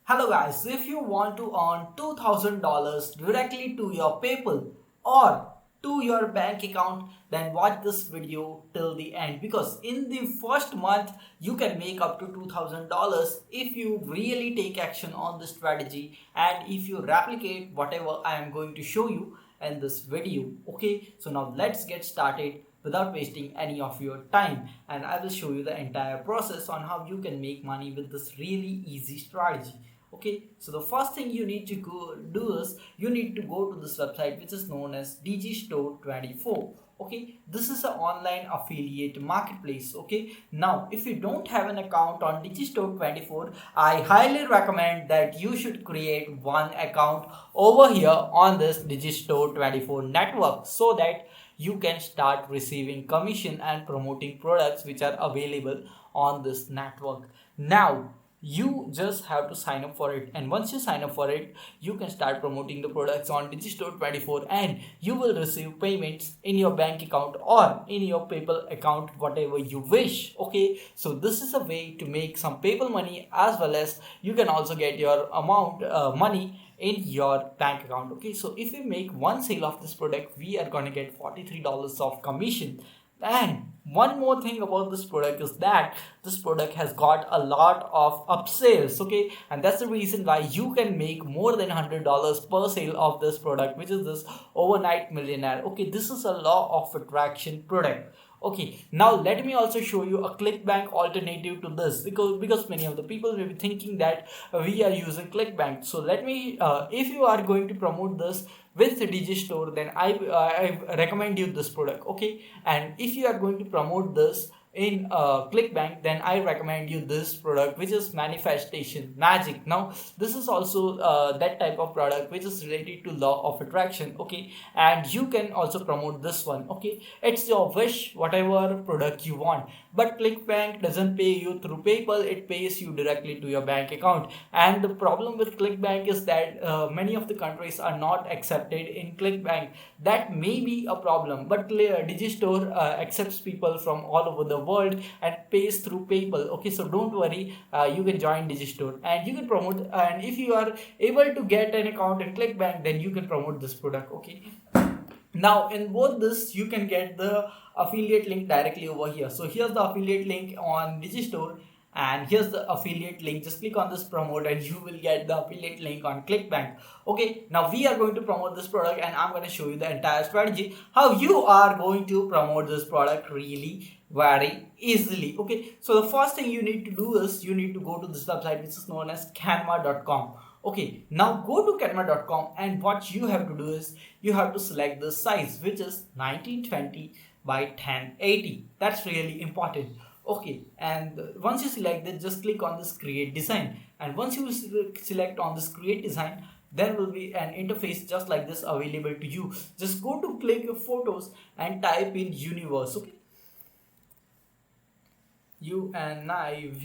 Hello guys, so if you want to earn $2,000 directly to your PayPal or to your bank account, then watch this video till the end, because in the first month you can make up to $2,000 if you really take action on this strategy and if you replicate whatever I am going to show you in this video. Okay, so now let's get started without wasting any of your time, and I will show you the entire process on how you can make money with this really easy strategy. Okay, so the first thing you need to go do is you need to go to this website which is known as digistore24. Okay, this is an online affiliate marketplace. Okay, now if you don't have an account on digistore24, I highly recommend that you should create one account over here on this digistore24 network so that you can start receiving commission and promoting products which are available on this network. Now you just have to sign up for it, and once you sign up for it you can start promoting the products on digistore24 and you will receive payments in your bank account or in your PayPal account, whatever you wish. Okay, so this is a way to make some PayPal money, as well as you can also get your amount money in your bank account. Okay, so if we make one sale of this product, we are gonna get $43 of commission. And one more thing about this product is that this product has got a lot of upsells. Okay, and that's the reason why you can make more than $100 per sale of this product, which is this overnight millionaire. Okay, this is a law of attraction product. Okay, now let me also show you a clickbank alternative to this, because many of the people may be thinking that we are using clickbank. So let me if you are going to promote this with digistore, then I recommend you this product. Okay, and if you are going to promote this in clickbank, then I recommend you this product, which is manifestation magic. Now this is also that type of product which is related to law of attraction. Okay, and you can also promote this one. Okay, it's your wish, whatever product you want, but clickbank doesn't pay you through PayPal, it pays you directly to your bank account. And the problem with clickbank is that many of the countries are not accepted in clickbank. That may be a problem, but digistore accepts people from all over the world and pays through PayPal. Okay, so don't worry, you can join digistore and you can promote, and if you are able to get an account in clickbank, then you can promote this product. Okay, now in both this you can get the affiliate link directly over here. So here's the affiliate link on digistore, and here's the affiliate link. Just click on this promote and you will get the affiliate link on clickbank. Okay, now we are going to promote this product and I'm going to show you the entire strategy how you are going to promote this product really very easily. Okay, so the first thing you need to do is you need to go to this website which is known as canva.com. Okay, now go to canva.com, and what you have to do is you have to select the size, which is 1920 by 1080. That's really important. Okay, and once you select it, just click on this create design, and once you select on this create design, there will be an interface just like this available to you. Just go to click your photos and type in universe. Okay, UNIVER.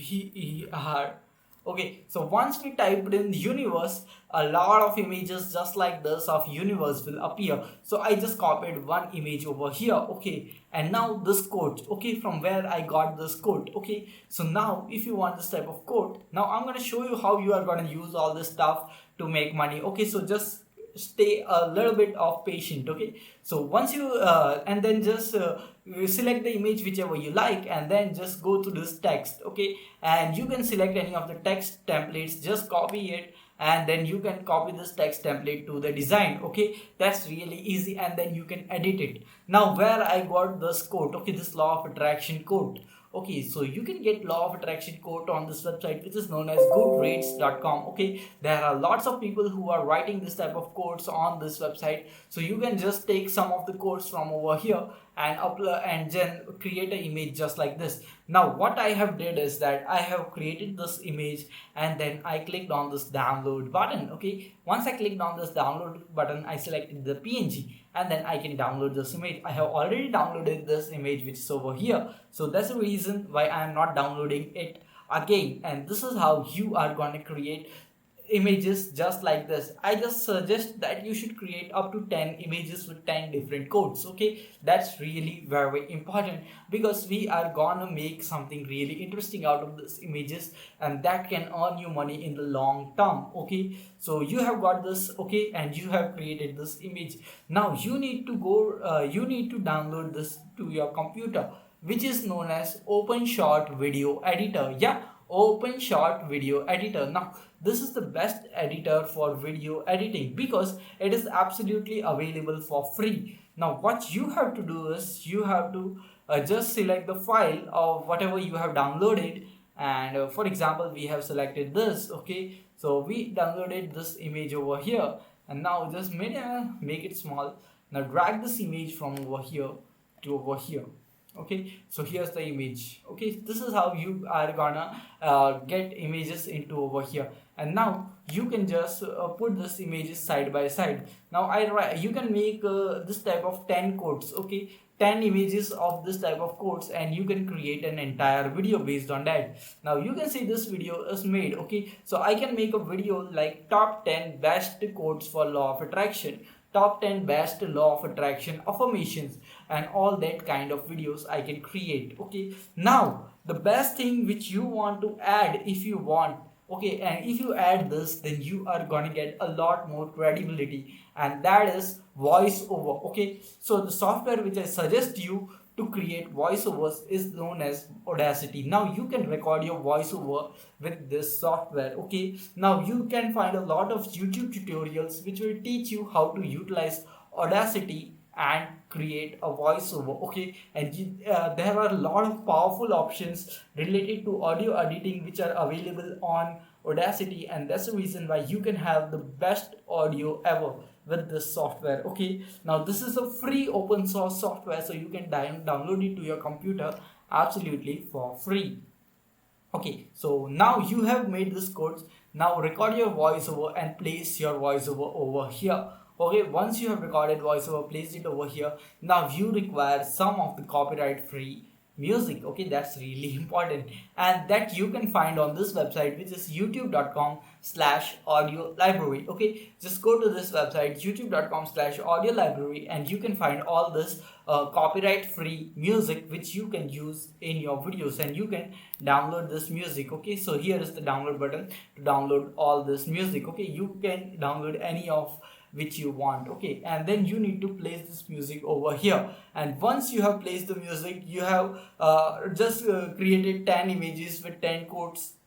Okay, so once we typed in universe, a lot of images just like this of universe will appear. So I just copied one image over here. Okay, and now this quote. Okay, from where I got this quote. Okay, so now if you want this type of quote, now I'm going to show you how you are going to use all this stuff to make money. Okay, so just stay a little bit of patient. Okay, so once you and then just you select the image whichever you like, and then just go to this text. Okay, and you can select any of the text templates, just copy it, and then you can copy this text template to the design. Okay, that's really easy, and then you can edit it. Now where I got this quote, okay, this law of attraction quote. Okay, so you can get law of attraction quote on this website which is known as goodreads.com. Okay, there are lots of people who are writing this type of quotes on this website, so you can just take some of the quotes from over here and upload and then create an image just like this. Now what I have did is that I have created this image and then I clicked on this download button. Okay, once I clicked on this download button, I selected the PNG and then I can download this image. I have already downloaded this image which is over here, so that's the reason why I am not downloading it again. And this is how you are going to create images just like this. I just suggest that you should create up to 10 images with 10 different codes. Okay, that's really very important, because we are gonna make something really interesting out of these images, and that can earn you money in the long term. Okay, so you have got this, okay, and you have created this image. Now you need to you need to download this to your computer, which is known as OpenShot Video Editor. Yeah, OpenShot Video Editor. Now this is the best editor for video editing because it is absolutely available for free. Now what you have to do is you have to just select the file of whatever you have downloaded, and for example we have selected this. Okay, so we downloaded this image over here, and now just make it small. Now drag this image from over here to over here. Okay, so here's the image. Okay, this is how you are gonna get images into over here, and now you can just put this images side by side. Now you can make this type of 10 codes. Okay, 10 images of this type of codes, and you can create an entire video based on that. Now you can see this video is made. Okay, so I can make a video like top 10 best codes for law of attraction, top 10 best law of attraction affirmations, and all that kind of videos I can create. Okay, now the best thing which you want to add, if you want, okay, and if you add this, then you are gonna get a lot more credibility, and that is voiceover. Okay, so the software which I suggest you to create voiceovers is known as Audacity. Now you can record your voiceover with this software. Okay, now you can find a lot of YouTube tutorials which will teach you how to utilize Audacity and create a voiceover. Okay, and there are a lot of powerful options related to audio editing which are available on Audacity, and that's the reason why you can have the best audio ever with this software. Okay, now this is a free open source software, so you can download it to your computer absolutely for free. Okay, so now you have made this codes. Now record your voiceover and place your voiceover over here. Okay, once you have recorded voiceover, place it over here. Now you require some of the copyright free music. Okay, that's really important, and that you can find on this website, which is youtube.com/audio library. Okay, just go to this website, youtube.com/audio library, and you can find all this copyright free music which you can use in your videos, and you can download this music. Okay, so here is the download button to download all this music. Okay, you can download any of which you want. Okay, and then you need to place this music over here, and once you have placed the music, you have just created 10 images with 10 quotes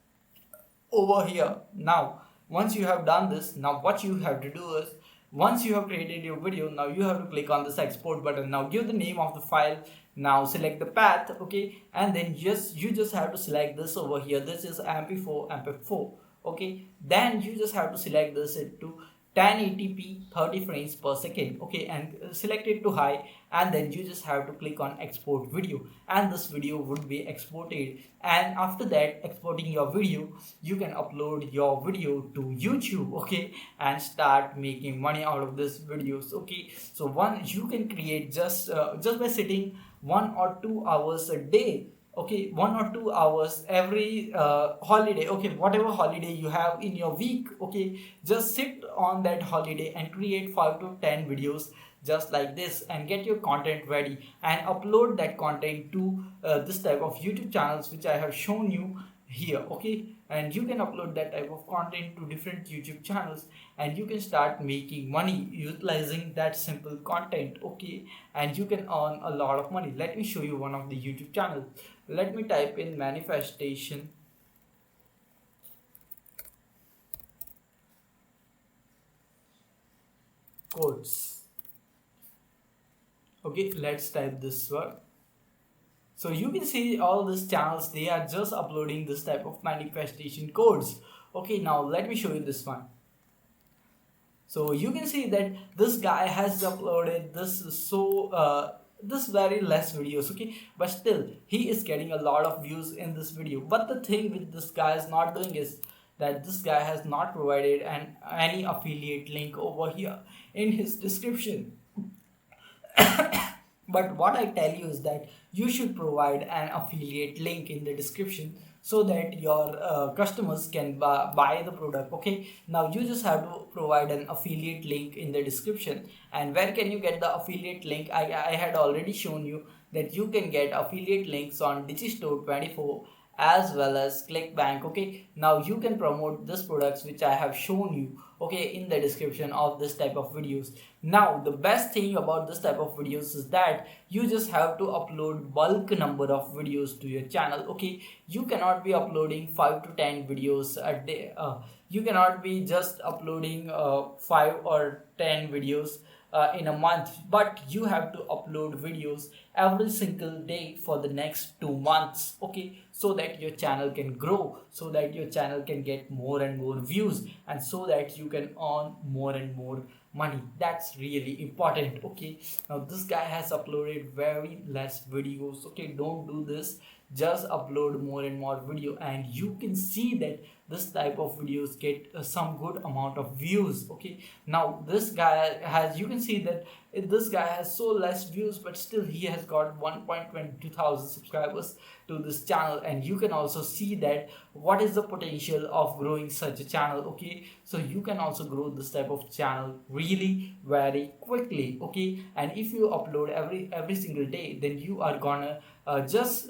over here. Now once you have done this, now what you have to do is, once you have created your video, now you have to click on this export button. Now give the name of the file, now select the path. Okay, and then you just have to select this over here. This is mp4. Okay, then you just have to select this to 1080p 30 frames per second. Okay, and select it to high, and then you just have to click on export video, and this video would be exported. And after that, exporting your video, you can upload your video to YouTube. Okay, and start making money out of these videos. Okay, so you can create just by sitting 1 or 2 hours a day. Okay, 1 or 2 hours every holiday. Okay, whatever holiday you have in your week. Okay, just sit on that holiday and create 5 to 10 videos just like this, and get your content ready and upload that content to this type of YouTube channels which I have shown you here. Okay, and you can upload that type of content to different YouTube channels, and you can start making money utilizing that simple content. Okay, and you can earn a lot of money. Let me show you one of the YouTube channels. Let me type in manifestation codes. Okay, let's type this word. So you can see all these channels, they are just uploading this type of manifestation codes. Okay, now let me show you this one. So you can see that this guy has uploaded this very less videos. Okay, but still he is getting a lot of views in this video. But the thing with this guy is not doing is that this guy has not provided any affiliate link over here in his description. But what I tell you is that you should provide an affiliate link in the description, so that your customers can buy the product. Okay, now you just have to provide an affiliate link in the description. And where can you get the affiliate link? I had already shown you that you can get affiliate links on Digistore 24 as well as Clickbank. Okay, now you can promote this products which I have shown you, okay, in the description of this type of videos. Now the best thing about this type of videos is that you just have to upload bulk number of videos to your channel. Okay, you cannot be uploading 5 to 10 videos a day. You cannot be just uploading 5 or 10 videos in a month, but you have to upload videos every single day for the next 2 months. Okay, so that your channel can grow, so that your channel can get more and more views, and so that you can earn more and more money. That's really important. Okay, now this guy has uploaded very less videos. Okay, don't do this, just upload more and more video, and you can see that this type of videos get some good amount of views. Okay, now this guy has, you can see that this guy has so less views, but still he has got 1.22 thousand subscribers to this channel. And you can also see that what is the potential of growing such a channel. Okay, so you can also grow this type of channel really very quickly. Okay, and if you upload every single day, then you are gonna just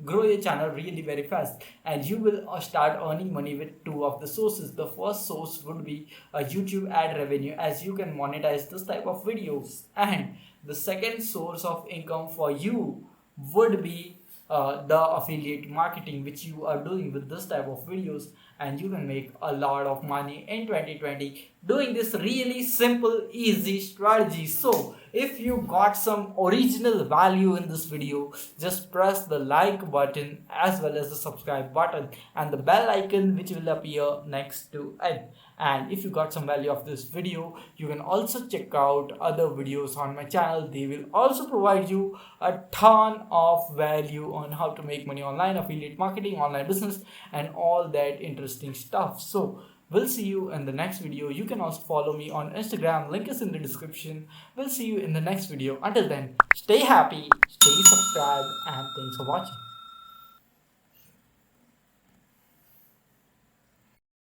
grow your channel really very fast, and you will start earning money with two of the sources. The first source would be a YouTube ad revenue, as you can monetize this type of videos, and the second source of income for you would be the affiliate marketing which you are doing with this type of videos. And you can make a lot of money in 2020 doing this really simple easy strategy. So if you got some original value in this video, just press the like button as well as the subscribe button and the bell icon which will appear next to it. And if you got some value of this video, you can also check out other videos on my channel. They will also provide you a ton of value on how to make money online, affiliate marketing, online business, and all that interesting stuff. So we'll see you in the next video. You can also follow me on Instagram. Link is in the description. We'll see you in the next video. Until then, stay happy, stay subscribed, and thanks for watching.